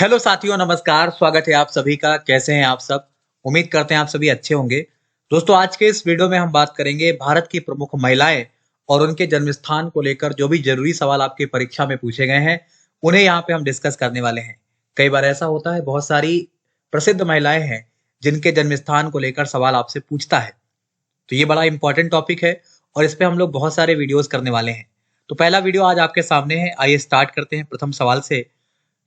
Hello साथियों, नमस्कार। स्वागत है आप सभी का। कैसे हैं आप सब? उम्मीद करते हैं आप सभी अच्छे होंगे। दोस्तों, आज के इस वीडियो में हम बात करेंगे भारत की प्रमुख महिलाएं और उनके जन्म स्थान को लेकर जो भी जरूरी सवाल आपकी परीक्षा में पूछे गए हैं, उन्हें यहाँ पे हम डिस्कस करने वाले हैं। कई बार ऐसा होता है, बहुत सारी प्रसिद्ध महिलाएं हैं जिनके जन्म स्थान को लेकर सवाल आपसे पूछता है। तो ये बड़ा इंपॉर्टेंट टॉपिक है और इस पे हम लोग बहुत सारे वीडियोस करने वाले हैं। तो पहला वीडियो आज आपके सामने है। आइए स्टार्ट करते हैं प्रथम सवाल से।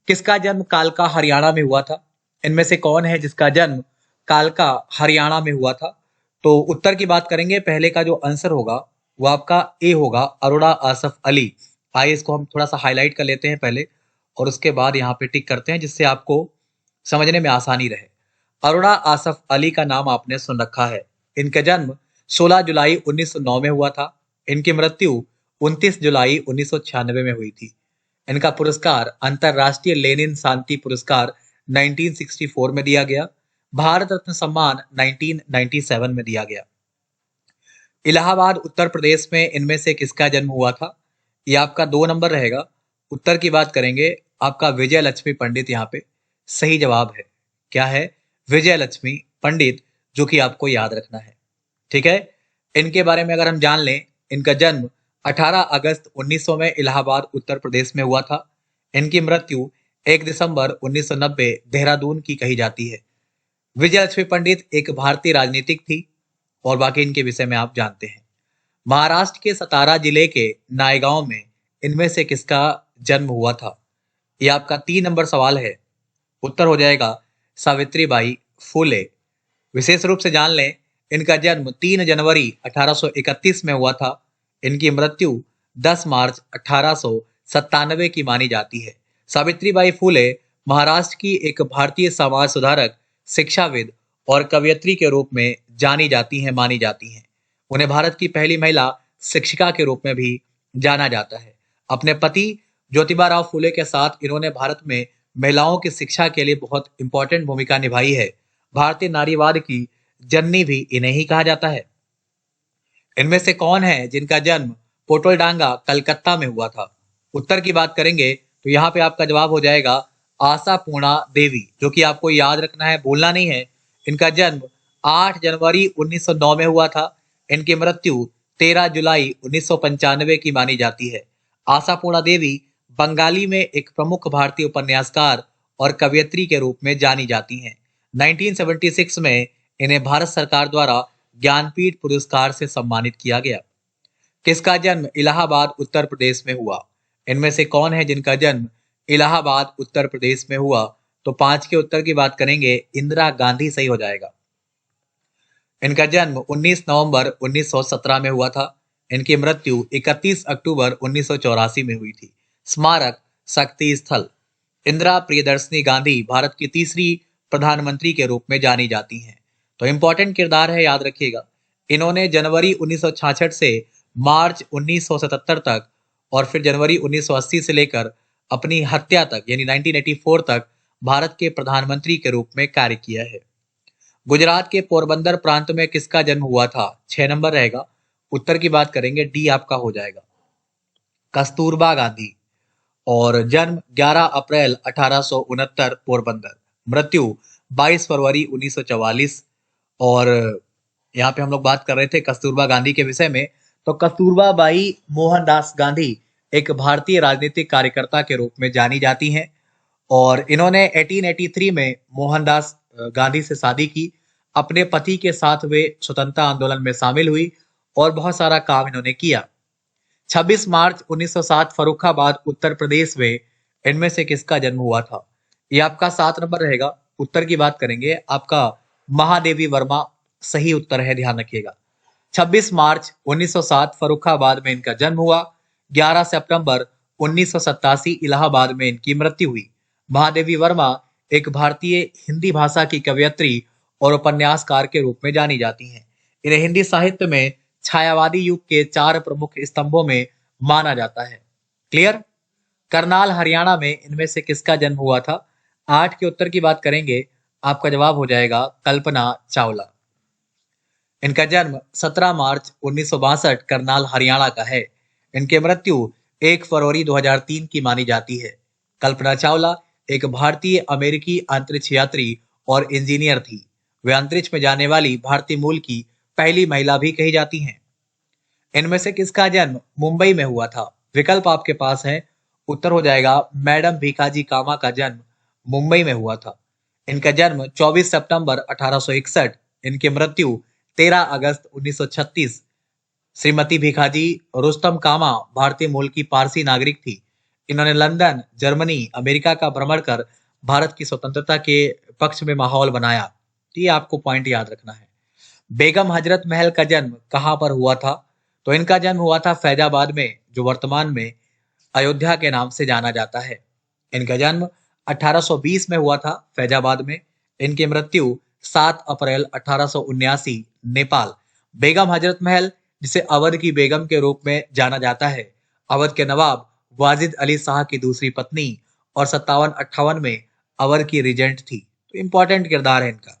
किसका जन्म कालका हरियाणा में हुआ था? इनमें से कौन है जिसका जन्म कालका हरियाणा में हुआ था? तो उत्तर की बात करेंगे, पहले का जो आंसर होगा वो आपका ए होगा, अरोड़ा आसफ अली। आइए इसको हम थोड़ा सा हाईलाइट कर लेते हैं पहले और उसके बाद यहाँ पे टिक करते हैं, जिससे आपको समझने में आसानी रहे। अरोड़ा आसफ अली का नाम आपने सुन रखा है। इनका जन्म 16 जुलाई 1909 में हुआ था। इनकी मृत्यु 29 जुलाई 1996 में हुई थी। इनका पुरस्कार अंतरराष्ट्रीय लेनिन शांति पुरस्कार 1964 में दिया गया। भारत रत्न सम्मान 1997 में दिया गया। इलाहाबाद उत्तर प्रदेश में इनमें से किसका जन्म हुआ था? यह आपका 2 नंबर रहेगा। उत्तर की बात करेंगे, आपका विजय लक्ष्मी पंडित यहाँ पे सही जवाब है। क्या है? विजय लक्ष्मी पंडित, जो कि आपको याद रखना है। ठीक है। इनके बारे में अगर हम जान लें, इनका जन्म 18 अगस्त 1900 में इलाहाबाद उत्तर प्रदेश में हुआ था। इनकी मृत्यु 1 दिसंबर 1990 देहरादून की कही जाती है। विजयलक्ष्मी पंडित एक भारतीय राजनीतिक थी और बाकी इनके विषय में आप जानते हैं। महाराष्ट्र के सतारा जिले के नायगांव में इनमें से किसका जन्म हुआ था? यह आपका 3 नंबर सवाल है। उत्तर हो जाएगा सावित्रीबाई फूले। विशेष रूप से जान लें, इनका जन्म 3 जनवरी 1831 में हुआ था। इनकी मृत्यु 10 मार्च 1897 की मानी जाती है। सावित्रीबाई फूले महाराष्ट्र की एक भारतीय समाज सुधारक, शिक्षाविद और कवयित्री के रूप में जानी जाती हैं, मानी जाती हैं। उन्हें भारत की पहली महिला शिक्षिका के रूप में भी जाना जाता है। अपने पति ज्योतिबा राव फूले के साथ इन्होंने भारत में महिलाओं की शिक्षा के लिए बहुत इंपॉर्टेंट भूमिका निभाई है। भारतीय नारीवाद की जननी भी इन्हें ही कहा जाता है। इनमें से कौन है जिनका जन्म पोटलडांगा कलकत्ता में हुआ था? उत्तर की बात करेंगे तो यहाँ पे आपका जवाब हो जाएगा आशा पूर्णा देवी, जो कि आपको याद रखना है, भूलना नहीं है। इनका जन्म 8 जनवरी 1909 में हुआ था। इनकी मृत्यु 13 जुलाई 1995 की मानी जाती है। आशा पूर्णा देवी बंगाली में एक प्रमुख भारतीय उपन्यासकार और कवयित्री के रूप में जानी जाती हैं। 1976 में इन्हें भारत सरकार द्वारा ज्ञानपीठ पुरस्कार से सम्मानित किया गया। किसका जन्म इलाहाबाद उत्तर प्रदेश में हुआ? इनमें से कौन है जिनका जन्म इलाहाबाद उत्तर प्रदेश में हुआ? तो 5 के उत्तर की बात करेंगे, इंदिरा गांधी सही हो जाएगा। इनका जन्म 19 नवंबर 1917 में हुआ था। इनकी मृत्यु 31 अक्टूबर 1984 में हुई थी। स्मारक शक्ति स्थल। इंदिरा प्रियदर्शनी गांधी भारत की तीसरी प्रधानमंत्री के रूप में जानी जाती हैं। तो इंपॉर्टेंट किरदार है, याद रखिएगा। इन्होंने जनवरी 1966 से मार्च 1977 तक और फिर जनवरी 1980 से लेकर अपनी हत्या तक यानी 1984 तक भारत के प्रधानमंत्री के रूप में कार्य किया है। गुजरात के पोरबंदर प्रांत में किसका जन्म हुआ था? 6 नंबर रहेगा। उत्तर की बात करेंगे, डी आपका हो जाएगा, कस्तूरबा गांधी। और जन्म 11 अप्रैल 1869 पोरबंदर। मृत्यु 22 फरवरी 1944। और यहाँ पे हम लोग बात कर रहे थे कस्तूरबा गांधी के विषय में। तो कस्तूरबा बाई मोहनदास गांधी एक भारतीय राजनीतिक कार्यकर्ता के रूप में जानी जाती हैं और इन्होंने 1883 में मोहनदास गांधी से शादी की। अपने पति के साथ वे स्वतंत्रता आंदोलन में शामिल हुई और बहुत सारा काम इन्होंने किया। 26 मार्च 1907 फर्रुखाबाद उत्तर प्रदेश में इनमें से किसका जन्म हुआ था? ये आपका 7 नंबर रहेगा। उत्तर की बात करेंगे, आपका महादेवी वर्मा सही उत्तर है, ध्यान रखिएगा। 26 मार्च 1907 फर्रुखाबाद में इनका जन्म हुआ। 11 सितंबर 1987 इलाहाबाद में इनकी मृत्यु हुई। महादेवी वर्मा एक भारतीय हिंदी भाषा की कवयित्री और उपन्यासकार के रूप में जानी जाती हैं। इन्हें हिंदी साहित्य में छायावादी युग के 4 प्रमुख स्तंभों में माना जाता है। क्लियर? करनाल हरियाणा में इनमें से किसका जन्म हुआ था? 8 के उत्तर की बात करेंगे, आपका जवाब हो जाएगा कल्पना चावला। इनका जन्म 17 मार्च 1962 करनाल हरियाणा का है। इनकी मृत्यु 1 फरवरी 2003 की मानी जाती है। कल्पना चावला एक भारतीय अमेरिकी अंतरिक्ष यात्री और इंजीनियर थी। वे अंतरिक्ष में जाने वाली भारतीय मूल की पहली महिला भी कही जाती हैं। इनमें से किसका जन्म मुंबई में हुआ था? विकल्प आपके पास है। उत्तर हो जाएगा मैडम भीखाजी कामा का जन्म मुंबई में हुआ था। इनका जन्म 24 सितंबर 1861, इनकी मृत्यु 13 अगस्त 1936। श्रीमती भीखाजी रुस्तम कामा भारतीय मूल की पारसी नागरिक थी। इन्होंने लंदन, जर्मनी, अमेरिका का भ्रमण कर भारत की स्वतंत्रता के पक्ष में माहौल बनाया। ये आपको पॉइंट याद रखना है। बेगम हजरत महल का जन्म कहां पर हुआ था? तो इनका जन्म हुआ था फैजाबाद में, जो वर्तमान में अयोध्या के नाम से जाना जाता है। इनका जन्म 1820 में हुआ था फैजाबाद में। इनकी मृत्यु 7 अप्रैल 1879, नेपाल। बेगम हजरत महल, जिसे अवध की बेगम के रूप में जाना जाता है, अवध के नवाब वाजिद अली शाह की दूसरी पत्नी और 57-58 में अवध की रिजेंट थी। तो इंपॉर्टेंट किरदार है इनका।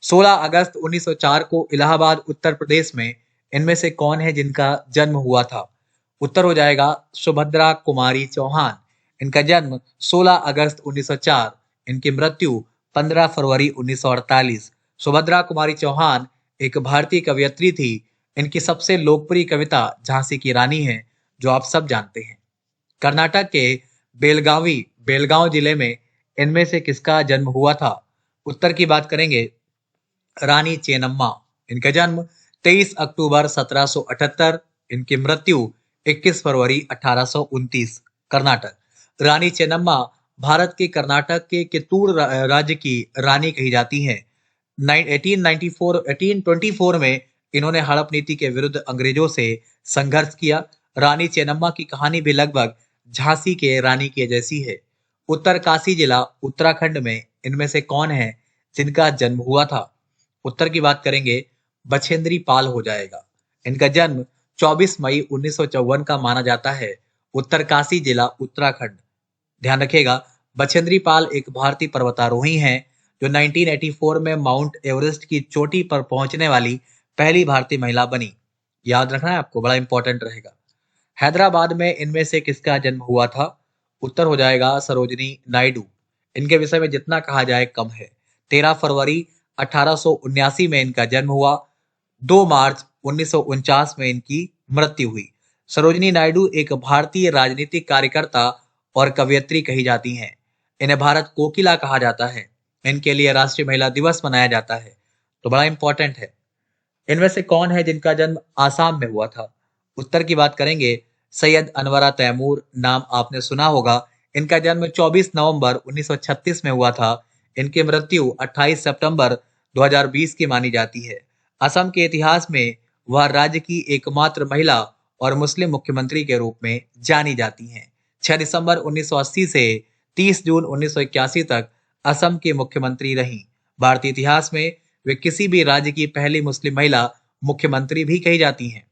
16 अगस्त 1904 को इलाहाबाद, उत्तर प्रदेश में इनमें से कौन है जिनका जन्म हुआ था? उत्तर हो जाएगा सुभद्रा कुमारी चौहान। इनका जन्म 16 अगस्त 1904, इनकी मृत्यु 15 फरवरी 1948। सुभद्रा कुमारी चौहान एक भारतीय कवयित्री थी। इनकी सबसे लोकप्रिय कविता झांसी की रानी है, जो आप सब जानते हैं। कर्नाटक के बेलगांव जिले में इनमें से किसका जन्म हुआ था? उत्तर की बात करेंगे रानी चेन्नम्मा। इनका जन्म 23 अक्टूबर 1778, इनकी मृत्यु 21 फरवरी 1829, कर्नाटक। रानी चेन्नम्मा भारत के कर्नाटक के कित्तूर राज्य की रानी कही जाती हैं। 1824 में इन्होंने हड़प नीति के विरुद्ध अंग्रेजों से संघर्ष किया। रानी चेन्नम्मा की कहानी भी लगभग झांसी के रानी के जैसी है। उत्तरकाशी जिला उत्तराखंड में इनमें से कौन है जिनका जन्म हुआ था? उत्तर की बात करेंगे बछेंद्री पाल हो जाएगा। इनका जन्म 24 मई 1954 का माना जाता है। उत्तरकाशी जिला उत्तराखंड। ध्यान रखिएगा, बछेंद्री पाल एक भारतीय पर्वतारोही हैं जो 1984 में माउंट एवरेस्ट की चोटी पर पहुंचने वाली पहली भारतीय महिला बनी। याद रखना है आपको, बड़ा इंपॉर्टेंट रहेगा। हैदराबाद में इनमें से किसका जन्म हुआ था? उत्तर हो जाएगा सरोजिनी नायडू। इनके विषय में जितना कहा जाए कम है। 13 फरवरी 1879 में इनका जन्म हुआ। 2 मार्च 1949 में इनकी मृत्यु हुई। सरोजिनी नायडू एक भारतीय राजनीतिक कार्यकर्ता और कवयित्री कही जाती हैं। इन्हें भारत कोकिला कहा जाता है। इनके लिए राष्ट्रीय महिला दिवस मनाया जाता है। तो बड़ा इंपॉर्टेंट है। इनमें से कौन है जिनका जन्म आसाम में हुआ था? उत्तर की बात करेंगे सैयद अनवरा तैमूर, नाम आपने सुना होगा। इनका जन्म 24 नवंबर 1936 में हुआ था। इनकी मृत्यु 28 सितंबर 2020 की मानी जाती है। असम के इतिहास में वह राज्य की एकमात्र महिला और मुस्लिम मुख्यमंत्री के रूप में जानी जाती हैं। 6 दिसंबर 1980 से 30 जून 1981 तक असम की मुख्यमंत्री रहीं। भारतीय इतिहास में वे किसी भी राज्य की पहली मुस्लिम महिला मुख्यमंत्री भी कही जाती हैं।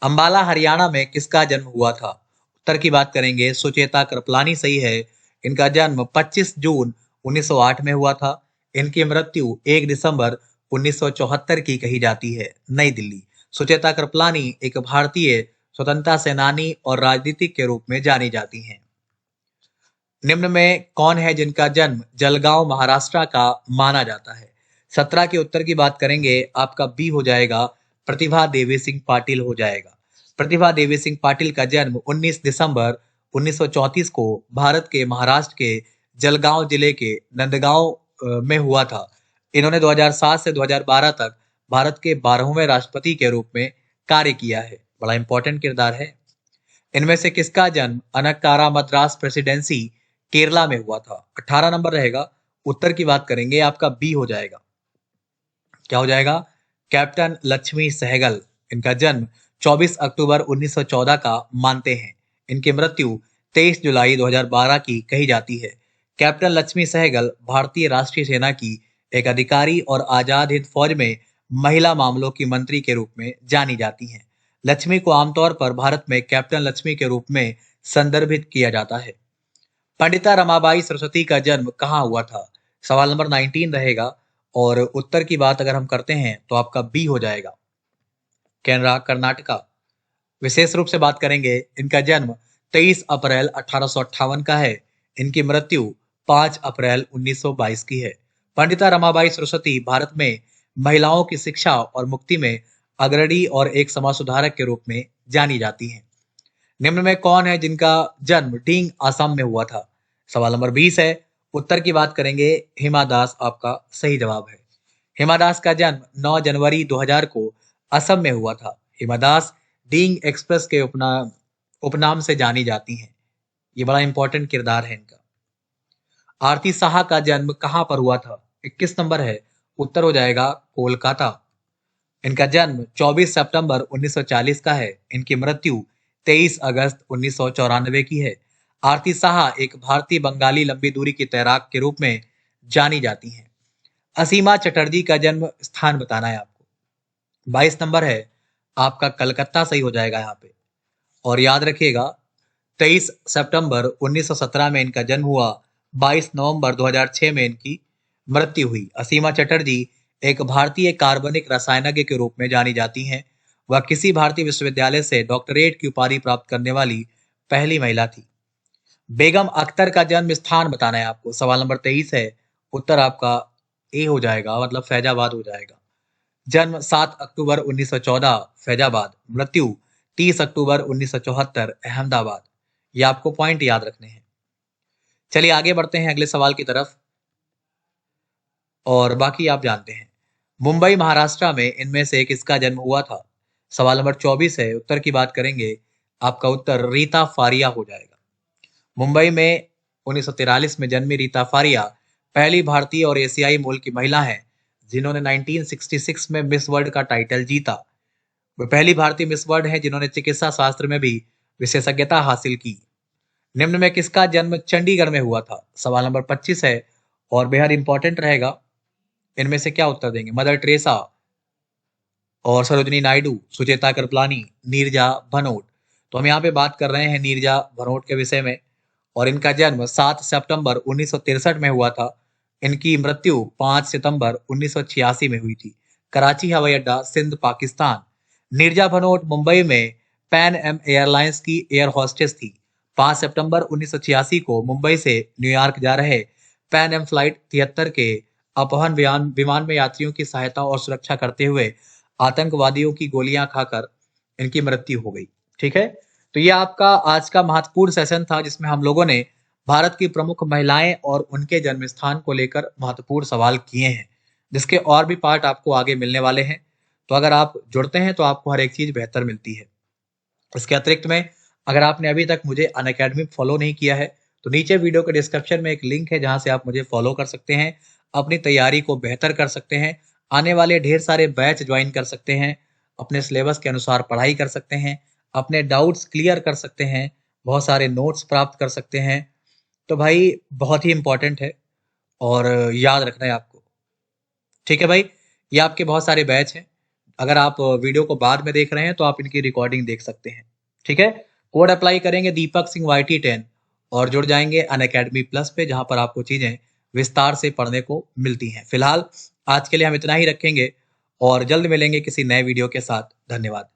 अंबाला हरियाणा में किसका जन्म हुआ था? उत्तर की बात करेंगे सुचेता कृपलानी सही है। इनका जन्म 25 जून 1908 में हुआ था। इनकी मृत्यु 1 दिसंबर 1974 की कही जाती है, नई दिल्ली। सुचेता कृपलानी एक भारतीय स्वतंत्रता सेनानी और राजनीतिक के रूप में जानी जाती हैं। निम्न में कौन है जिनका जन्म जलगांव महाराष्ट्र का माना जाता है? 17 के उत्तर की बात करेंगे, आपका बी हो जाएगा प्रतिभा देवी सिंह पाटिल हो जाएगा। प्रतिभा देवी सिंह पाटिल का जन्म 19 दिसंबर 1934 को भारत के महाराष्ट्र के जलगांव जिले के नंदगांव में हुआ था। इन्होंने 2007 से 2012 तक भारत के 12वें राष्ट्रपति के रूप में कार्य किया है। बड़ा इंपॉर्टेंट किरदार है। इनमें से किसका जन्म अनक्कारा मद्रास प्रेसिडेंसी केरला में हुआ था? 18 नंबर रहेगा। उत्तर की बात करेंगे, आपका बी हो जाएगा। क्या हो जाएगा? कैप्टन लक्ष्मी सहगल। इनका जन्म 24 अक्टूबर 1914 का मानते हैं। इनकी मृत्यु 23 जुलाई 2012 की कही जाती है। कैप्टन लक्ष्मी सहगल भारतीय राष्ट्रीय सेना की एक अधिकारी और आजाद हिंद फौज में महिला मामलों की मंत्री के रूप में जानी जाती हैं। लक्ष्मी को आमतौर पर भारत में कैप्टन लक्ष्मी के रूप में संदर्भित किया जाता है। पंडिता रमाबाई सरस्वती का जन्म कहाँ हुआ था? सवाल नंबर 19 रहेगा। और उत्तर की बात अगर हम करते हैं तो आपका बी हो जाएगा, कैनरा, कर्नाटका। विशेष रूप से बात करेंगे, इनका जन्म 23 अप्रैल 1858 का है। इनकी मृत्यु 5 अप्रैल 1922 की है। पंडिता रमाबाई सरस्वती भारत में महिलाओं की शिक्षा और मुक्ति में अग्रणी और एक समाज सुधारक के रूप में जानी जाती हैं। निम्न में कौन है जिनका जन्म डींग असम में हुआ था? सवाल नंबर 20 है। उत्तर की बात करेंगे, हिमा दास आपका सही जवाब है। हिमा दास का जन्म 9 जनवरी 2000 को असम में हुआ था। हिमा दास डींग एक्सप्रेस के उपनाम से जानी जाती हैं। ये बड़ा इंपॉर्टेंट किरदार है इनका। आरती साहा का जन्म कहां पर हुआ था? 21 नंबर है। उत्तर हो जाएगा कोलकाता। इनका जन्म 24 सितंबर 1940 का है। इनकी मृत्यु 23 अगस्त 1994 की है। आरती साहा एक भारतीय बंगाली लंबी दूरी की तैराक के रूप में जानी जाती हैं। असीमा चटर्जी का जन्म स्थान बताना है आपको। 22 नंबर है आपका कलकत्ता सही हो जाएगा यहाँ पे। और याद रखिएगा 23 सितंबर 1917 में इनका जन्म हुआ। 22 नवंबर 2006 में इनकी मृत्यु हुई। असीमा चटर्जी एक भारतीय कार्बनिक रसायनज्ञ के रूप में जानी जाती हैं। वह किसी भारतीय विश्वविद्यालय से डॉक्टरेट की उपाधि प्राप्त करने वाली पहली महिला थी। बेगम अख्तर का जन्म स्थान बताना है आपको। सवाल नंबर 23 है। उत्तर आपका ए हो जाएगा, मतलब फैजाबाद हो जाएगा। जन्म 7 अक्टूबर 1914 फैजाबाद। मृत्यु 30 अक्टूबर 1974 अहमदाबाद। ये आपको पॉइंट याद रखने हैं। चलिए आगे बढ़ते हैं अगले सवाल की तरफ, और बाकी आप जानते हैं। मुंबई महाराष्ट्र में इनमें से किसका जन्म हुआ था? सवाल नंबर 24 है। उत्तर की बात करेंगे, आपका उत्तर रीता फारिया हो जाएगा। मुंबई में 1943 में जन्मी रीता फारिया पहली भारतीय और एशियाई मूल की महिला हैं जिन्होंने 1966 में मिस वर्ल्ड का टाइटल जीता। वे पहली भारतीय मिस वर्ल्ड हैं जिन्होंने चिकित्सा शास्त्र में भी विशेषज्ञता हासिल की। निम्न में किसका जन्म चंडीगढ़ में हुआ था? सवाल नंबर 25 है और बेहद इंपॉर्टेंट रहेगा। इनमें से क्या उत्तर देंगे? मदर टेरेसा और सरोजिनी नायडू, सुचेता कृपलानी, नीरजा भनोट। तो हम यहाँ पे बात कर रहे हैं नीरजा भनोट के विषय में, और इनका जन्म 7 सितंबर 1963 में हुआ था। इनकी मृत्यु 5 सितंबर 1986 में हुई थी। कराची हवाई अड्डा, सिंध, पाकिस्तान। नीरजा भनोट मुंबई में पैन एम एयरलाइंस की एयर होस्टेस थी। 5 सितंबर 1986 को मुंबई से न्यूयॉर्क जा रहे पैन एम फ्लाइट 73 के अपहरण विमान में यात्रियों की सहायता और सुरक्षा करते हुए आतंकवादियों की गोलियां खाकर इनकी मृत्यु हो गई। ठीक है, तो ये आपका आज का महत्वपूर्ण सेशन था जिसमें हम लोगों ने भारत की प्रमुख महिलाएं और उनके जन्म स्थान को लेकर महत्वपूर्ण सवाल किए हैं, जिसके और भी पार्ट आपको आगे मिलने वाले हैं। तो अगर आप जुड़ते हैं तो आपको हर एक चीज बेहतर मिलती है। इसके अतिरिक्त में अगर आपने अभी तक मुझे अनअकैडमी फॉलो नहीं किया है तो नीचे वीडियो के डिस्क्रिप्शन में एक लिंक है जहां से आप मुझे फॉलो कर सकते हैं, अपनी तैयारी को बेहतर कर सकते हैं, आने वाले ढेर सारे बैच ज्वाइन कर सकते हैं, अपने सिलेबस के अनुसार पढ़ाई कर सकते हैं, अपने डाउट्स क्लियर कर सकते हैं, बहुत सारे नोट्स प्राप्त कर सकते हैं। तो भाई बहुत ही इंपॉर्टेंट है और याद रखना है आपको। ठीक है भाई, ये आपके बहुत सारे बैच हैं। अगर आप वीडियो को बाद में देख रहे हैं तो आप इनकी रिकॉर्डिंग देख सकते हैं। ठीक है, कोड अप्लाई करेंगे दीपक सिंह YT10 और जुड़ जाएंगे अनअकैडमी प्लस पे, जहां पर आपको चीजें विस्तार से पढ़ने को मिलती हैं। फिलहाल आज के लिए हम इतना ही रखेंगे और जल्द मिलेंगे किसी नए वीडियो के साथ। धन्यवाद।